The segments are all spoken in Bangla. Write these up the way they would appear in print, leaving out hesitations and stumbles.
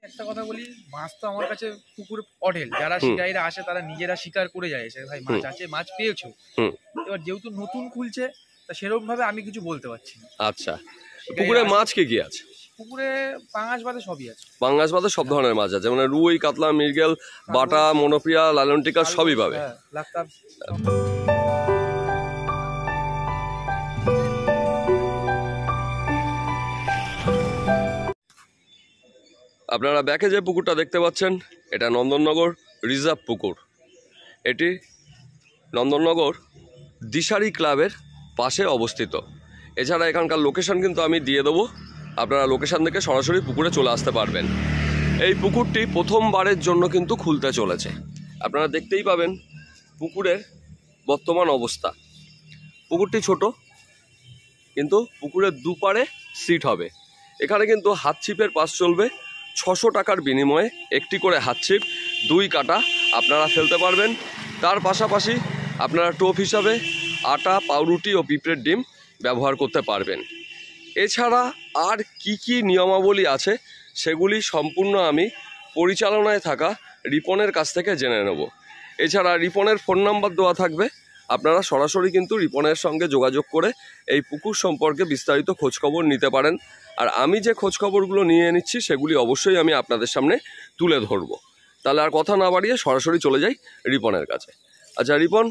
একটা কথা বলি, মাছ তো আমার কাছে পুকুরে অঢেল। যারা শিকারীরা আসে তারা নিজেরা শিকার করে যায়, এসে ভাই মাছ আছে, মাছ পেয়েছো। এবার যেহেতু নতুন খুলছে, তা সেরকম ভাবে আমি কিছু বলতে পারছি না। আচ্ছা, পুকুরে মাছ কি আছে? পুকুরে পাঙাশ বাদে সবই আছে। পাঙ্গাস বাদে সব ধরনের মাছ আছে, মানে রুই, কাতলা, মৃগেল, বাটা, মনোপিয়া, লালনটিকা সবই পাবে। লাক্তাব। আপনারা ব্যাকে যে পুকুরটা দেখতে পাচ্ছেন, এটা নন্দননগর রিজার্ভ পুকুর। এটি নন্দননগর দিশারি ক্লাবের পাশে অবস্থিত। এছাড়া এখানকার লোকেশন কিন্তু আমি দিয়ে দেবো, আপনারা লোকেশন দেখে সরাসরি পুকুরে চলে আসতে পারবেন। এই পুকুরটি প্রথমবারের জন্য কিন্তু খুলতে চলেছে। আপনারা দেখতেই পাবেন পুকুরের বর্তমান অবস্থা। পুকুরটি ছোট, কিন্তু পুকুরের দুপারে সিট হবে। এখানে কিন্তু হাত ছিপের পাস চলবে 600 টাকার বিনিময়ে। একটি করে হাত ছিপ 2 কাটা আপনারা ফেলতে পারবেন। তার পাশাপাশি আপনারা টোপ হিসাবে আটা, পাউরুটি ও পিঁপড়ের ডিম ব্যবহার করতে পারবেন। এছাড়া আর কি কি নিয়মাবলী আছে সেগুলি সম্পূর্ণ আমি পরিচালনায় থাকা রিপনের কাছ থেকে জেনে নেব। এছাড়া রিপনের ফোন নাম্বার দেওয়া থাকবে, আপনারা সরাসরি কিন্তু রিপনের সঙ্গে যোগাযোগ করে এই পুকুর সম্পর্কে বিস্তারিত খোঁজখবর নিতে পারেন। আর আমি যে খোঁজখবরগুলো নিয়ে নিচ্ছি সেগুলি অবশ্যই আমি আপনাদের সামনে তুলে ধরবো। তাহলে আর কথা না বাড়িয়ে সরাসরি চলে যাই রিপনের কাছে। আচ্ছা রিপন,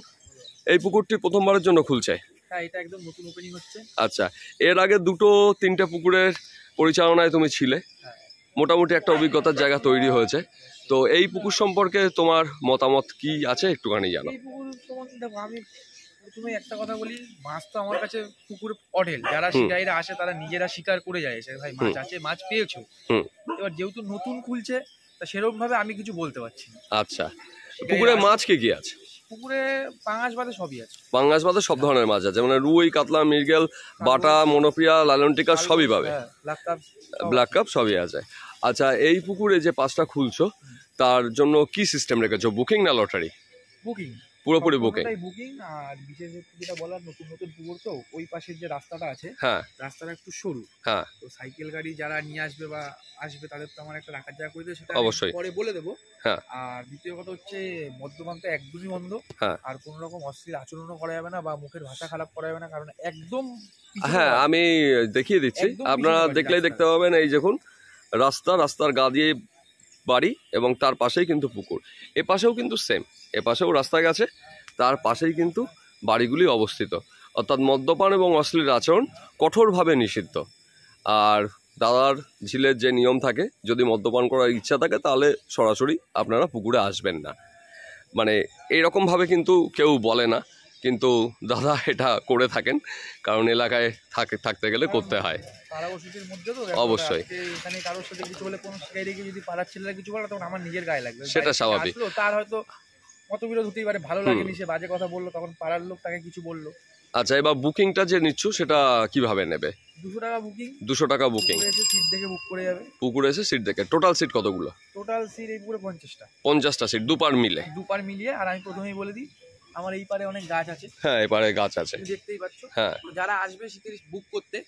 এই পুকুরটি প্রথমবারের জন্য খুলছে? হ্যাঁ, এটা একদম নতুন ওপেনিং হচ্ছে। আচ্ছা, এর আগে 2-3টে পুকুরের পরিচালনায় তুমি ছিলে, মোটামুটি একটা অভিজ্ঞতার জায়গা তৈরি হয়েছে। তো এই পুকুর সম্পর্কে তোমার মতামত কি আছে একটুখানি জানো। এই পুকুর সম্বন্ধে দেখো, আমি প্রথমে একটা কথা বলি, মাছ তো আমার কাছে পুকুরে অঢেল। যারা শিকারীরা আসে তারা নিজেরা শিকার করে যায়, এসে ভাই মাছ আছে, মাছ পেয়েছো। এবার যেহেতু নতুন খুলছে, তা সেরকম ভাবে আমি কিছু বলতে পারছি না। আচ্ছা, পুকুরে মাছ কি আছে? পুকুরে পাঙাশ বাদে সবই আছে। পাঙ্গাস বাদে সব ধরনের মাছ আছে, মানে রুই, কাতলা, মৃগেল, বাটা, মনোপিয়া, লালনটিকা সবই পাবে। ব্ল্যাক কাপ সবই আছে। আচ্ছা, এই পুকুরে যে পাঁচটা খুলছো তার জন্য কি সিস্টেম রেখেছো, বুকিং না লটারি? বুকিং, পুরোপুরি বুকিং। বুকিং। আর বিশেষ যেটা বলার, নতুন নতুন পুকুর তো ওই পাশের যে রাস্তাটা আছে, হ্যাঁ, রাস্তাটা একটু সরু। হ্যাঁ, তো সাইকেল গাড়ি যারা নিয়ে আসবে বা আসবে তাদের তো আমার একটা রাখার জায়গা করে দেবে, সেটা অবশ্যই পরে বলে দেবো। হ্যাঁ। আর দ্বিতীয় কথা হচ্ছে, মদ্যপান তো একদমই বন্ধ। হ্যাঁ, আর কোনো রকম অশ্লীল আচরণও করা যাবে না বা মুখের ভাষা খারাপ করা যাবে না, কারণ একদম হ্যাঁ আমি দেখিয়ে দিচ্ছি, আপনারা দেখলেই দেখতে পাবেন। এই দেখুন রাস্তার গা দিয়ে বাড়ি এবং তার পাশেই কিন্তু পুকুর। এ পাশেও কিন্তু সেম, এ পাশেও রাস্তা গেছে, তার পাশেই কিন্তু বাড়িগুলি অবস্থিত। অর্থাৎ মদ্যপান এবং অশ্লীল আচরণ কঠোরভাবে নিষিদ্ধ। আর দাদার ঝিলের যে নিয়ম থাকে, যদি মদ্যপান করার ইচ্ছা থাকে তাহলে সরাসরি আপনারা পুকুরে আসবেন না, মানে এইরকমভাবে কিন্তু কেউ বলে না, কিন্তু দাদা এটা করে থাকেন, কারণ এলাকায় থাকতে গেলে করতে হয় অবশ্যই। সেটা স্বাভাবিক, তার হয়তো মতবিরোধ হতেই পারে, ভালো লাগেনি, সে বাজে কথা বললো, তখন পাড়ার লোক তাকে কিছু বললো। আচ্ছা, এবার বুকিংটা যে নিচ্ছ সেটা কিভাবে নেবে? 200 টাকা বুকিং। 200 টাকা বুকিং, সিট দেখে বুক করে যাবে। পুকুরে এসে সিট দেখে। টোটাল সিট কতগুলো? টোটাল সিট এই পুকুরে 50টা। 50টা সিট দুপার মিলিয়ে। আর আমি প্রথমেই বলে দিই, আমার এই পারে অনেক গাছ আছে। হ্যাঁ, এই পারে গাছ আছে, দেখতেই পাচ্ছ। হ্যাঁ, যারা আসবে শিকারি বুক করতে,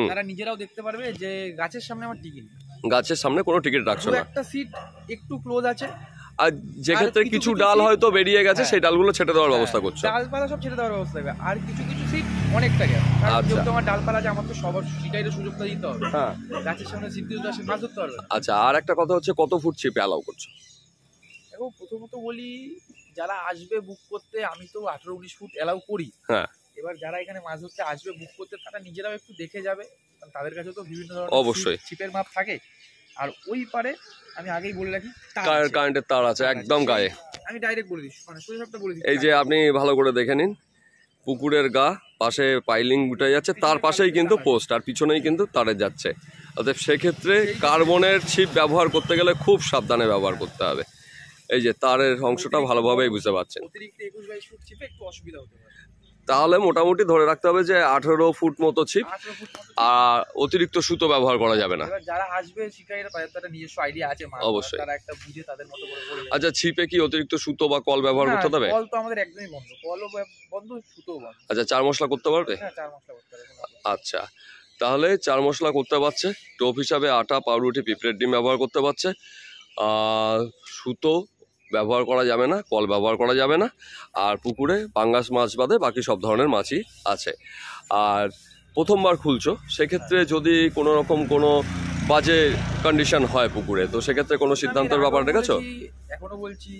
তারা নিজেরাও দেখতে পারবে যে গাছের সামনে আমার টিকিট, গাছের সামনে কোনো টিকিট রাখছো না। একটা সিট একটু ক্লোজ আছে, আর যে ক্ষেত্রে কিছু ডাল হয়তো বেরিয়ে গেছে, সেই ডালগুলো ছেটে দেওয়ার ব্যবস্থা করছো। ডালপালা সব ছেটে দেওয়ার ব্যবস্থা হবে। আর কিছু সিট অনেকটা গ্যাপ, যেহেতু আমার ডালপালা আছে, আমার তো সবার সিটাইতে সুযোগটা দিতে হবে। হ্যাঁ, গাছের সামনে সিট দিয়ে আসে, মাছ ধরতে পারবে। আচ্ছা, আর একটা কথা হচ্ছে, কত ফুট ছিপে অ্যালাউ করছো? দেখো, প্রথমত বলি, যারা আসবে বুক করতে, আমি তো 18-19 ফুট অ্যালাউ করি। হ্যাঁ, এবার যারা এখানে মাছ ধরতে আসবে বুক করতে, তারা নিজেরাও একটু দেখে যাবে, কারণ তাদের কাছে তো বিভিন্ন অবশ্যই ছিপের মাপ থাকে। আর ওই পারে আমি আগেই বলে রাখি, কারেন্টের তার আছে একদম গায়ে। আমি ডাইরেক্ট বলে দিচ্ছি, মানে সোজাসাপটা বলে দিচ্ছি। এই যে আপনি ভালো করে দেখে নিন, পুকুরের গা পাশে পাইলিং উঠে যাচ্ছে, তার পাশেই কিন্তু পোস্ট, আর পিছনেই কিন্তু তারে যাচ্ছে। অতএব সেক্ষেত্রে কার্বনের ছিপ ব্যবহার করতে গেলে খুব সাবধানে ব্যবহার করতে হবে। এই যে তারের অংশটা ভালোভাবেই বুঝতে পারছেন। অতিরিক্ত 21-22 ফুট ছিপে একটু অসুবিধা হতে পারে। তাহলে মোটামুটি ধরে রাখতে হবে যে 18 ফুট মতো ছিপ, আর অতিরিক্ত সুতো ব্যবহার করা যাবে না। যারা আসবে শিকারীরা, তারা নিজস্ব আইডিয়া আছে, অবশ্যই তারা একটা বুঝে তাদের মতো করে বলে। আচ্ছা, ছিপে কি অতিরিক্ত সুতো বা কল ব্যবহার করতে হবে? কল তো আমাদের একদমই বন্ধ, কলও বন্ধ, সুতোও বন্ধ। আচ্ছা, চার মশলা করতে পারবে? হ্যাঁ, চার মশলা করতে পারবে। আচ্ছা, তাহলে চার মশলা করতে পারছে, টোপ হিসাবে আটা, পাউরুটি, পিঁপড়ের ডিম ব্যবহার করতে পারছে। সুতো ব্যবহার করা যাবে না, কল ব্যবহার করা যাবে না। আর পুকুরে পাঙ্গাস মাছ বাদে বাকি সব ধরনের মাছই আছে। আর প্রথমবার খুলছো, সেক্ষেত্রে যদি কোনো রকম কোনো বাজে কন্ডিশন হয় পুকুরে, তো সেক্ষেত্রে কোনো সিদ্ধান্তের ব্যাপার রেখেছো? এখনো বলছি,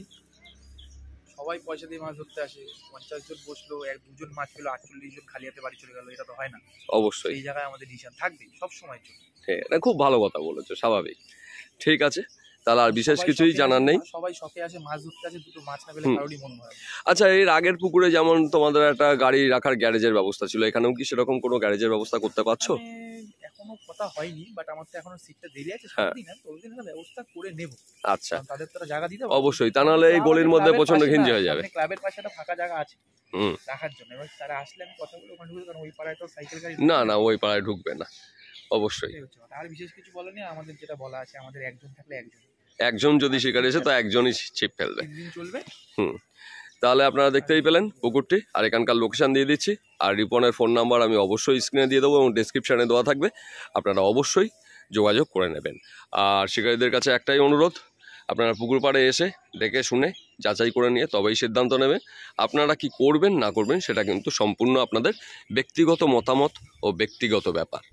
সবাই পয়সা দিয়ে মাছ ধরতে আসে, 50 জন বসলো, 1-2 জন মাছ পেলো, 48 জন খালি হাতে বাড়ি চলে গেল, এটা তো হয় না। অবশ্যই এই জায়গায় আমাদের ডিসিশন থাকবে সব সময় জন্য। হ্যাঁ, এটা খুব ভালো কথা বলেছো, স্বাভাবিক। ঠিক আছে, তাহলে আর বিশেষ সবাই কিছুই শখে জানার আসে, নেই। সবাই শখে আসে মাছ ধরতে আসে, দুটো মাছ না পেলে হুম। কারোরই মন ভরে না। আচ্ছা, এর আগের পুকুরে যেমন তোমাদের একটা গাড়ি রাখার গ্যারেজের ব্যবস্থা ছিল, এখানেও কি সেরকম কোনো গ্যারেজের ব্যবস্থা করতে পারছো? এখনো কথা হয়নি, বাট আমার তো এখনো সিটটা দেরি আছে, হ্যাঁ। সারাদিন ততদিন একটা ব্যবস্থা করে নেব। আচ্ছা, কারণ তাদের তো একটা জায়গা দিতে হবে। অবশ্যই, তা নাহলে এই গলির মধ্যে প্রচন্ড ঘিঞ্জি হয়ে যাবে। ক্লাবের পাশে একটা ফাঁকা জায়গা আছে হুম। রাখার জন্য, এবার তারা আসলে আমি কথা বলে ওখানে ঢুকবো, কারণ ওই পাড়ায় তো সাইকেল গাড়ি না না, ওই পাড়ায় ঢুকবে না, অবশ্যই। এটাই হচ্ছে কথা। আর বিশেষ কিছু বলেনি, আমাদের যেটা বলা আছে, আমাদের একজন থাকলে একজন, একজন যদি শিকারি এসে, তো একজনই ছিপ ফেলবে। 3 দিন চলবে। হুম, তাহলে আপনারা দেখতেই পেলেন পুকুরটি, আর এখানকার লোকেশন দিয়ে দিচ্ছি। আর রিপনের ফোন নাম্বার আমি অবশ্যই স্ক্রিনে দিয়ে দেবো এবং ডেসক্রিপশানে দেওয়া থাকবে, আপনারা অবশ্যই যোগাযোগ করে নেবেন। আর শিকারীদের কাছে একটাই অনুরোধ, আপনারা পুকুর পাড়ে এসে দেখে শুনে যাচাই করে নিয়ে তবেই সিদ্ধান্ত নেবেন। আপনারা কি করবেন না করবেন সেটা কিন্তু সম্পূর্ণ আপনাদের ব্যক্তিগত মতামত ও ব্যক্তিগত ব্যাপার।